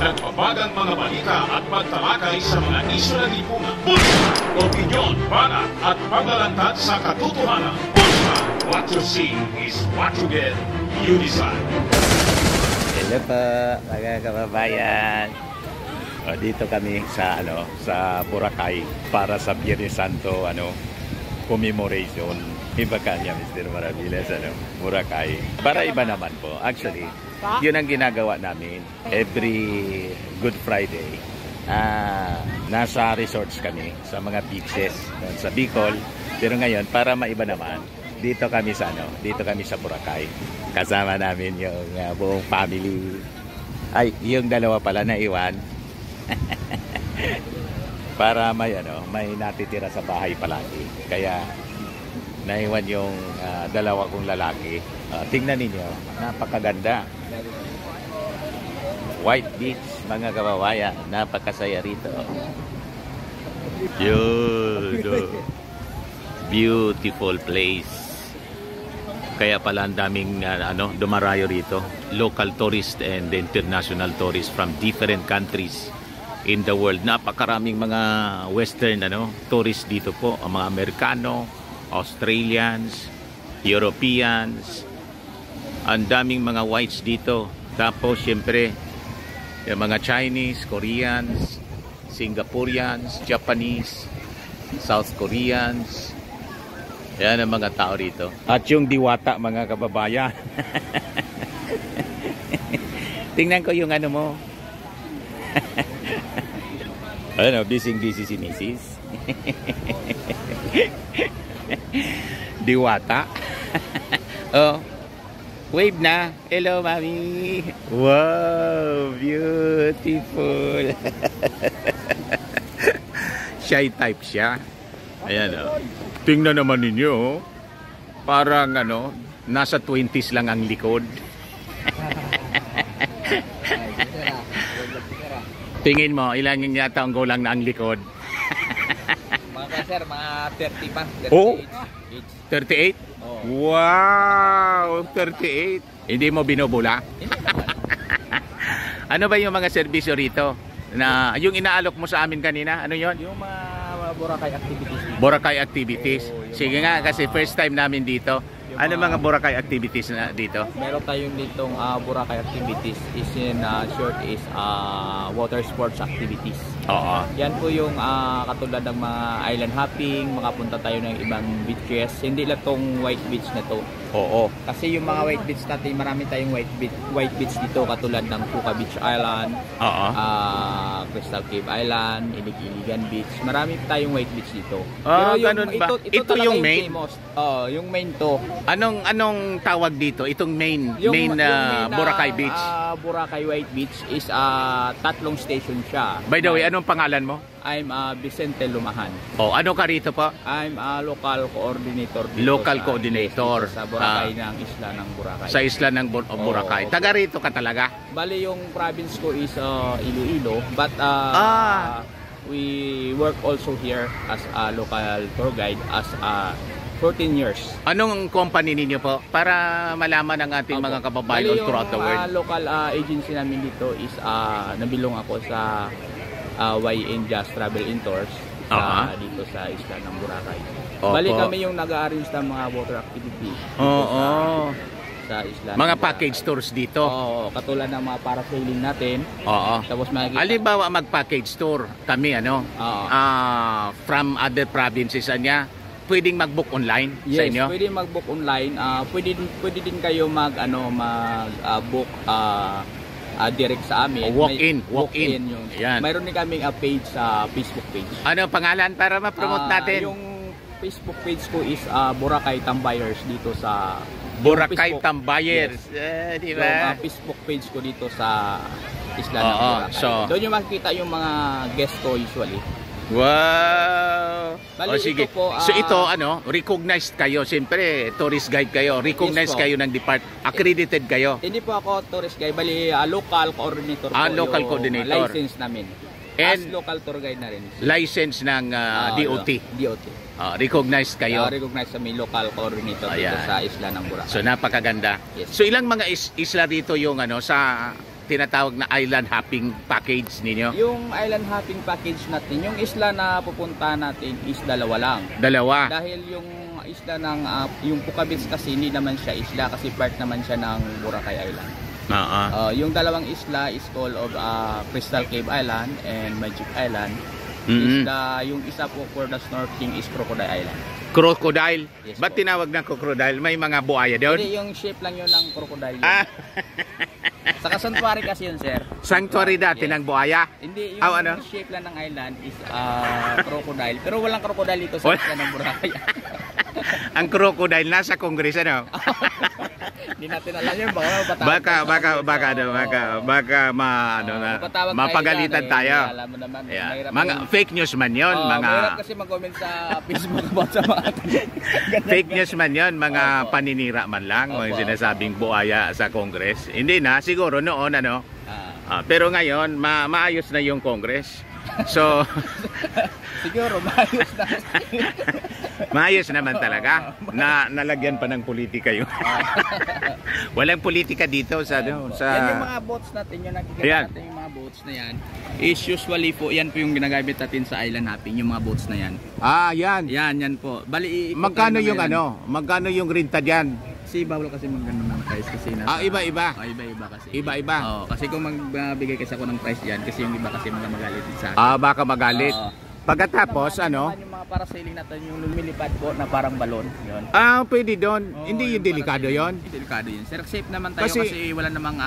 Nagbabagang mga balita at pagtalakay sa mga isyu na lipunan. Bulsa! Opinyon, banat at paglalantad sa katotohanan. Bulsa! What you see is what you get. You decide. Hello po, mga kababayan. Dito kami sa sa Boracay para sa Biyernes Santo commemoration. Iba kanya Mr. Maravillas Boracay. Para iba naman po. Actually, yun ang ginagawa namin every Good Friday. Nasa resorts kami sa mga beaches sa Bicol. Pero ngayon para maiba naman, dito kami sa Boracay. Kasama namin yung buong family. Ay, yung dalawa pala na iwan. Para may natitira sa bahay palagi. Kaya naiwan yung dalawa kong lalaki. Tingnan ninyo, napakaganda. White Beach, mga kababayan, napakasaya rito. Beautiful place. Kaya pala ang daming dumarayo rito. Local tourists and international tourists from different countries in the world. Napakaraming mga western tourists dito po. Ang mga Amerikano, Australians, Europeans. Ang daming mga whites dito. Tapos syempre yung mga Chinese, Koreans, Singaporeans, Japanese, South Koreans. Yan ang mga tao rito. At yung diwata, mga kababayan. Tingnan ko yung mo. Busy si Mrs. Diwata. Oh, wave na. Hello, mami. Wow, beautiful. Shy type siya. Ayan Tingnan naman ninyo, parang nasa 20s lang ang likod. Tingin mo, ilan yung yata ang gulang na ang likod? Mga sir, mga 30 pa. 38. Oh, 38? Oh. Wow, 38. Hindi mo binubula? Ano ba yung mga serbisyo rito? Na yung inaalok mo sa amin kanina, ano yon? Yung mga Boracay activities. Boracay activities. Sige nga, kasi first time namin dito. Ano mga Boracay activities na dito? Meron tayong ditong Boracay activities. Is in short is water sports activities. Oo. Yan po yung katulad ng mga island hopping, makapunta tayo ng ibang beaches. Hindi lang tong white beach na to. Oo. Kasi yung mga white beach natin, marami tayong white beach dito katulad ng Puka Beach Island, Crystal Cave Island, Ilig-Iligan Beach. Marami tayong white beach dito. Pero yung, ba? Ito yung main? Yung main to. Anong tawag dito? Itong main Boracay Beach? Boracay White Beach is tatlong station siya. By the way, anong pangalan mo? I'm Vicente Lumahan. Oh, ano ka rito po? I'm local coordinator dito local coordinator sa Boracay ng isla ng Boracay. Sa isla ng Boracay. Taga rito ka talaga? Bali yung province ko is Iloilo, but we work also here as a local tour guide as 14 years. Anong company ninyo po? Para malaman ng ating mga kababayan all throughout the world. Yung local agency namin dito is nabilong ako sa YN Just Travel and Tours dito sa isla ng Boracay. Bali kami yung nag-arrange ng mga water activity sa isla. Mga package tours dito. Oo, katulad ng mga parasailing natin. Oo. Tapos halimbawa mag-package tour kami from other provinces pwedeng mag-book online sa inyo? Yes, pwedeng mag-book online. Pwede din kayo mag-book direct sa amin. Walk in. Mayroon din kaming page sa Facebook page. Ano pangalan para ma-promote natin? Yung Facebook page ko is Boracay Tambayers dito sa Boracay Tambayers. Yes. Diba? Yung Facebook page ko dito sa isla ng Boracay. Doon yung makikita yung mga guest ko usually. Wow! Bali, sige. So ito recognized kayo, siyempre tourist guide kayo, recognized kayo ng accredited kayo. Hindi po ako tourist guide, bali local coordinator po. Local coordinator. License namin. And as local tour guide na rin. License ng DOT. DOT. Recognized kayo. Recognized kami local coordinator dito sa isla ng Boracay. So napakaganda. Yes. So ilang mga isla dito yung sa tinatawag na island hopping package ninyo? Yung island hopping package natin, yung isla na pupunta natin is dalawa lang. Dalawa. Dahil yung isla ng yung Pukabits kasi hindi naman siya isla kasi part naman siya ng Boracay Island. Yung dalawang isla is called of Crystal Cave Island and Magic Island. Yung isa po for the snorkeling is Crocodile Island. Crocodile? Yes, Ba't po. tinawag na crocodile? May mga buhaya doon? Hindi, yung shape lang yun ng crocodile. Saka sanctuary kasi yun, sir. Sanctuary dati ng buhaya? Hindi, yung shape lang ng island is crocodile. Pero walang crocodile dito sa isla ng Boracay. Ang crocodile nasa Congress, ano? Hindi natin alam yun. Baka mapagalitan tayo. Alam mo naman. Mga fake news man yun. Mahirap kasi mag-comment sa Facebook about sa mga fake news man yun. Mga paninira man lang. Mga sinasabing buhaya sa Congress. Hindi na. Siguro noon, ano. Pero ngayon, maayos na yung Congress. So, siguro maayos na. maayos naman talaga. Nalagyan pa ng politika yung. Walang politika dito sa yan yung mga boats natin, yung nakikita natin yung mga boats na yan. Is usually po, yan po yung ginagamit natin sa island hopping, yung mga boats na yan. Yan. Yan po. Bali, magkano yung magkano yung renta diyan? Kasi bawal kasi magano ng price kasi nasa iba-iba. Iba-iba kasi. Iba-iba. Kasi kung magbigay kasi ako ng price diyan kasi yung iba kasi magalit din sa akin. Baka magalit. Pagkatapos yung mga parasailing natin yung lumilipad po na parang balon, yun. Pwede doon. Hindi yung delikado yon. Delikado yun. Sir, safe naman tayo kasi wala namang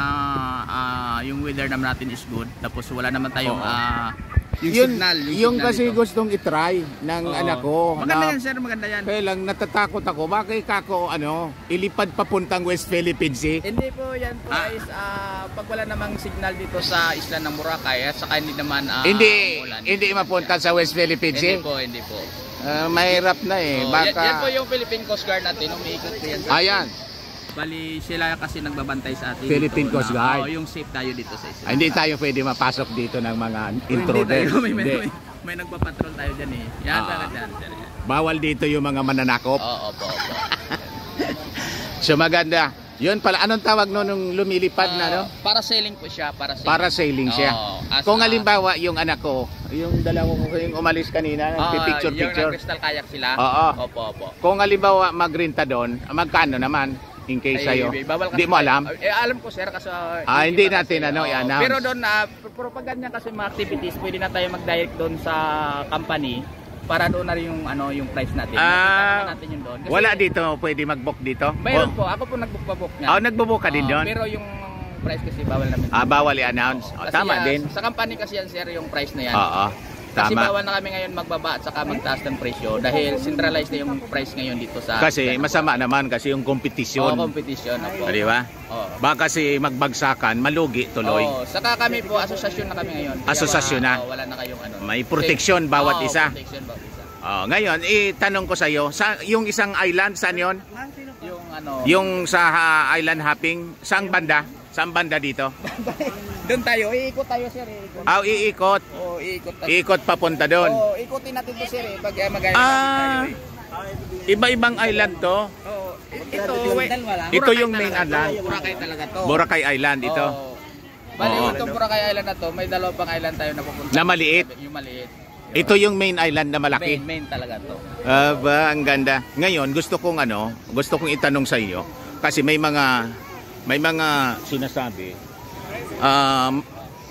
yung weather naman natin is good. Tapos wala naman tayong yung signal. Yung kasi dito. Gustong itry ng anak ko. Maganda yan, sir, maganda yan. Kaya lang natatakot ako. Bakit kako ilipad papuntang West Philippines eh? Hindi po, yan po is pag wala namang signal dito sa isla ng Boracay, saka hindi naman hindi mapunta sa West Philippines eh? Hindi po. Mahirap na eh. Baka yan po yung Philippine Coast Guard natin, umiikot po yan. Ayan. Bali, sila kasi nagbabantay sa atin Philippine dito Coast Guard. yung safe tayo dito sa isla. Hindi tayo pwede mapasok dito ng mga intruders. May nagpapatrol tayo dyan eh. Yan, dyan. Bawal dito yung mga mananakop. Opo. So maganda. Yun pala, anong tawag nung lumilipad na Parasailing po siya, parasailing siya. Kung halimbawa yung anak ko, yung dalawa ko yung umalis kanina, picture. Yung crystal kayak sila. Opo. Kung halimbawa magrenta doon, magkano naman? In case sa'yo. Hindi mo alam? Alam ko, sir, kasi hindi natin i-announce. Pero doon, pag ganyan kasi mga activities, pwede na tayo mag-direct doon sa company para doon na rin yung price natin. Natin yun doon. Kasi wala dito, pwede mag-book dito? Mayroon po, ako po nag-book niya. Nag-book ka din doon? Pero yung price kasi bawal namin. Bawal i-announce. Tama din. Sa company kasi yan, sir, yung price na yan. Tama. Kasi bawal na kami ngayon magbaba at saka magtaas ng presyo dahil centralized na yung price ngayon dito sa... Kasi masama naman kasi yung kompetisyon. Competition. Di ba? Baka kasi magbagsakan, malugi tuloy. Saka kami po, asosasyon na kami ngayon. Asosasyon na? Wala na kayong may protection bawat isa. Protection bawat isa. Ngayon, itanong ko sa iyo, yung isang island, saan yun? Yung sa island hopping, saang banda? Saan banda dito? Doon tayo, iikot tayo, sir. Iikot. Iikot tayo. Iikot papunta doon. Ikutin natin to, sir. Pag tayo. Iba-ibang island to. Ito yung main island. Boracay talaga to. Boracay Island ito. Bali, itong Boracay Island na to, may dalawang pang island tayo na pupunta. Na maliit? Yung maliit. Ito yung main island na malaki. Main talaga to. Ang ganda. Ngayon, gusto kong itanong sa iyo kasi may mga sinasabi.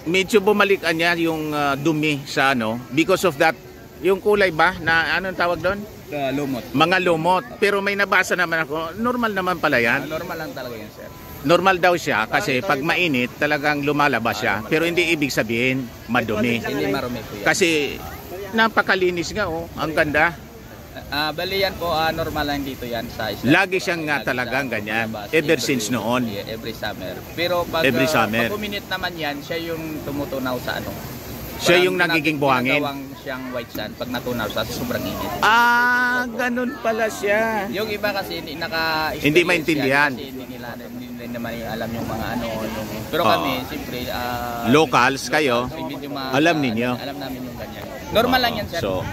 Medyo bumalikan niya yung dumi sa because of that yung kulay ba na anong tawag doon? Lumot. Mga lumot. Pero may nabasa naman ako, normal naman pala yan. Normal lang talaga yan, sir. Normal daw siya kasi pag mainit talagang lumalabas siya. Pero hindi ibig sabihin madumi. Hindi marumi po yan. Kasi napakalinis nga ang ganda. Bali yan po, normal lang dito yan sa isla. Lagi siyang talagang ganyan. Ever since noon. Every summer. Pero pag uminit naman yan, siya yung tumutunaw sa Siya yung nagiging buhangin. Siyang white sand pag natunaw sa sobrang init. Ganun pala siya. Yung iba kasi hindi maintindihan. Kasi hindi naman alam yung mga pero kami, siyempre, locals kayo, alam ninyo. Alam namin yung ganyan. Normal lang yan, sir. So,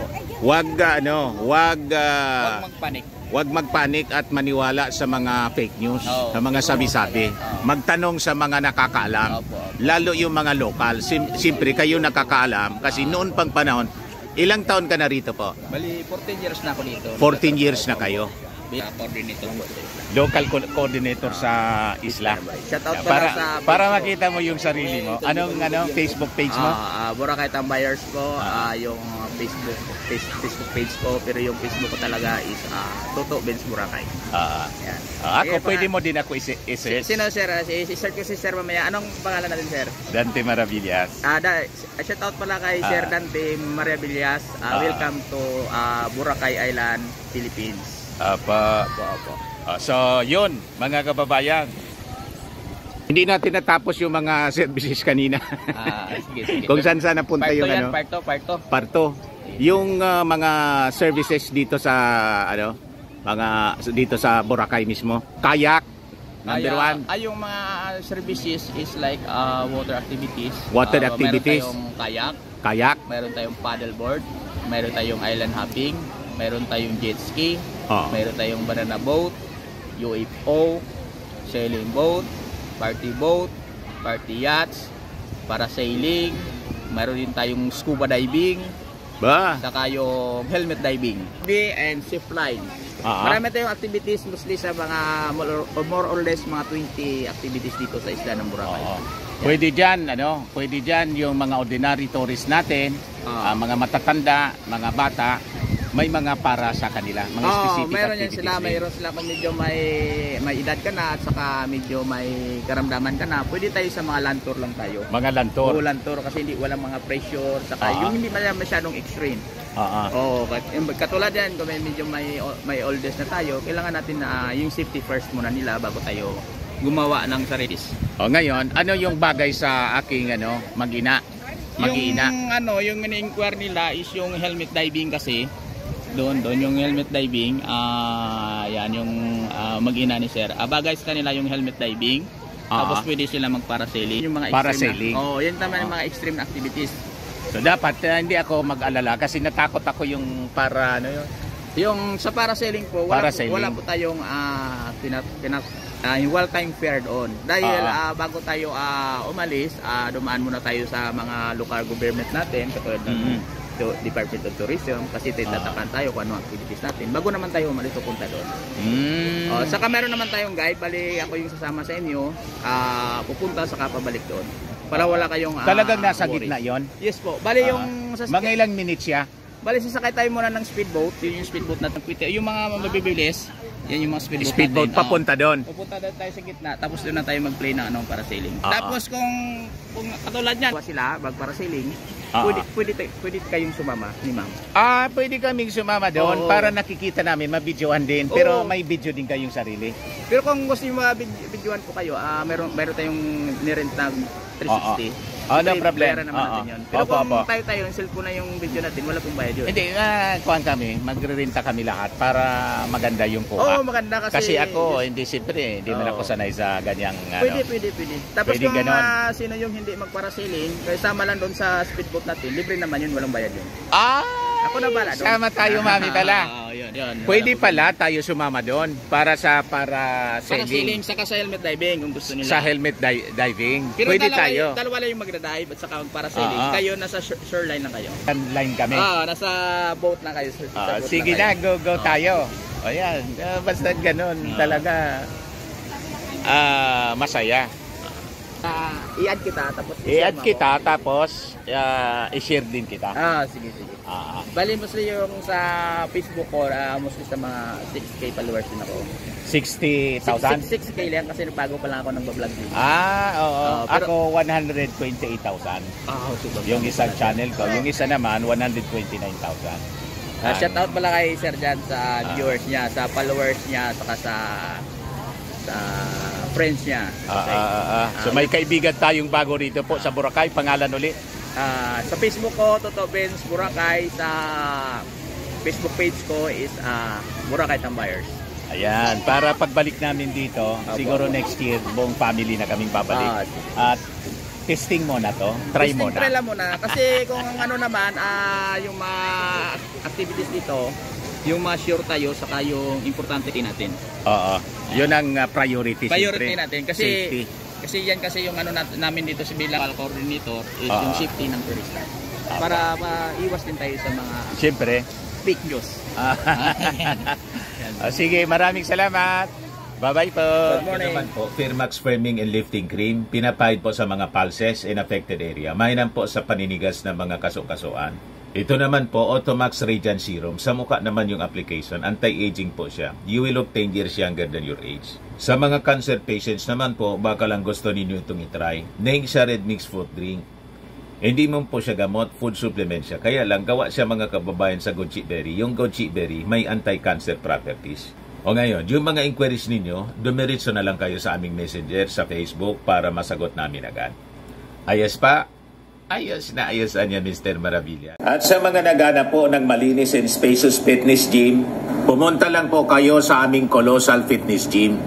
wag magpanik. huwag magpanik at maniwala sa mga fake news, Oo, sa mga sabi-sabi. Oo. Magtanong sa mga nakakaalam, Opo. lalo yung mga lokal. Siyempre, kayo nakakaalam kasi noon pang panahon, ilang taon ka na rito po? Bali, 14 years na ako dito. 14 years na kayo. Coordinator po. Local coordinator sa isla. Shout out pala sa Para makita mo yung sarili mo. Anong Facebook page mo? Boracay Tambayers po, yung Facebook page ko, pero yung Facebook ko talaga is Toto Benz Boracay. Yan. Ako, pwede mo din ako i-search. Sino sir? I-search ko si sir mamaya. Anong pangalan natin sir? Dante Maravillas. Shout out pala kay Sir Dante Maravillas. Welcome to Boracay Island, Philippines. Opo. So, yun, mga kababayan. Hindi natin natapos yung mga services kanina. Sige. Kung saan napunta yung ano? Parto. Yung mga services dito sa dito sa Boracay mismo. Kayak, number 1. Yung mga services is like water activities. Water activities. Meron tayong Kayak. meron tayong paddleboard, meron tayong island hopping, meron tayong jet ski, meron tayong banana boat, UFO, sailing boat, party yachts, parasailing, meron din tayong scuba diving, saka yung helmet diving, and zip line. Marami tayong activities mostly sa mga more or less mga 20 activities dito sa isla ng Boracay. Pwede diyan yung mga ordinary tourists natin, mga matatanda, mga bata, may mga para sa kanila, mga specific meron yan activities. Mayroon sila kung medyo may edad ka na at saka medyo may karamdaman ka na, pwede tayo sa mga land tour lang tayo. Mga land tour. Land tour kasi hindi walang mga pressure, saka yung hindi masyadong extreme. Katulad yan, kung medyo may oldest na tayo, kailangan natin na yung safety first muna nila bago tayo gumawa ng sarilis. Ngayon, ano yung bagay sa aking mag-ina? Yung mini-inquire nila is yung helmet diving kasi. Doon yung helmet diving, yan yung mag-ina ni sir. Bagay sa kanila yung helmet diving. Tapos pwede sila mag-parasailing. Yung mga parasailing. Yan tama yung mga extreme activities. So dapat hindi ako mag-alala kasi natakot ako yung yung sa parasailing po, wala po tayong well-time fair doon. Dahil bago tayo umalis, dumaan muna tayo sa mga local government natin, katulad ng Department of Tourism, kasi tatapan tayo kung ano activities natin bago naman tayo umalis pupunta doon. Saka meron naman tayong guide, bali ako yung sasama sa inyo, pupunta saka pabalik doon para wala kayong talagang nasa worry. Gitna yon? Yes po, bali yung mga ilang minutes siya? Bali sasakay tayo muna ng speedboat, yun yung speedboat natin. Yung mga mabibilis, yan yung mga speedboat natin. Papunta doon? Pupunta doon tayo sa gitna, tapos doon na tayo mag-play ng parasailing. Tapos kung katulad niyan, sila mag-parasailing, pwede kayong sumama ni ma'am. Pwede kaming sumama doon para nakikita namin, mabidyoan din. Pero may video din kayong sarili. Pero kung gusto nyo mabidyoan po kayo, meron tayong nirent na 360. No problem. Naman natin yun. Pero kung tayo yung cellphone na yung video natin, wala pong bayad yun. Hindi, kuhan kami, magre-renta kami lahat para maganda yung kuha. Maganda kasi ako, hindi man ako sanay sa ganyang Pwede. Tapos pwede kung sino yung hindi magparasailing, kaya sama lang doon sa speedboat natin, libre naman yun, walang bayad yun. Ako na bala doon. Sama tayo, mami pala. Yun. Pwede pala tayo sumama doon para sailing. Saka sa helmet diving kung gusto nila. Sa helmet diving. Pero pwede tayo. Dalawa lang yung magdadive at saka magparasailing. Kayo nasa shoreline lang kayo. Line kami. Nasa boat na kayo. Sige na, go tayo. Ayan, basta ganun talaga. Masaya. I-add kita tapos i-share din kita. Sige. Bali mostly yung sa Facebook ko, mostly sa mga 6K followers din ako. 60,000? 6K lang kasi bago pa lang ako nang bablog din. Oo. Ako 128,000. Yung isang channel ko. Yung isa naman 129,000. Shout out pala kay Sir Jan sa viewers niya, sa followers niya, saka sa friends niya. So may kaibigan tayong bago rito po sa Boracay. Pangalan ulit? Sa Facebook ko, Toto Benz Boracay. Sa Facebook page ko is Boracay Tambayers. Ayan, para pagbalik namin dito, siguro next year, buong family na kaming babalik. At testing mo na to, try mo na. Try lang muna. Kasi kung ano naman, yung mga activities dito, yung ma-sure tayo saka yung importante natin. Oo. Yun ang priority. Priority natin kasi safety. kasi yan kasi yung ano namin dito sa bilang coordinator is yung safety ng turista. Para maiwas din tayo sa mga Siyempre. fake news. Sige, maraming salamat. Bye-bye po. Good morning. Ito naman po, Firmax Firming and Lifting Cream. Pinapahid po sa mga pulses in affected area. Mainam po sa paninigas ng mga kaso-kasuan. Ito naman po, Automax Radiant Serum. Sa mukha naman yung application. Anti-aging po siya. You will look 10 years younger than your age. Sa mga cancer patients naman po, baka lang gusto ninyo itong itry. Naing siya red mixed fruit drink. Hindi mo po siya gamot, food supplement siya. Kaya lang, gawa siya mga kababayan sa goji berry. Yung goji berry may anti-cancer properties. O ngayon, yung mga inquiries ninyo, dumiritso na lang kayo sa aming messenger sa Facebook para masagot namin agad. Ayos pa? Ayos na ayos niya, Mr. Maravilla. At sa mga naghanap po ng malinis and spacious fitness gym, pumunta lang po kayo sa aming Colossal Fitness Gym.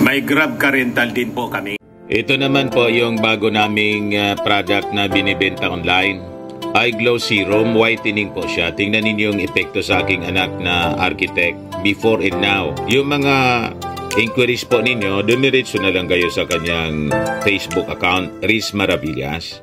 May Grab Car Rental din po kami. Ito naman po yung bago naming product na binibenta online. Eye Glow Serum, whitening po siya. Tingnan ninyo yung epekto sa aking anak na architect before and now. Yung mga inquiries po ninyo, dumiretso na lang kayo sa kanyang Facebook account, Riz Maravillas.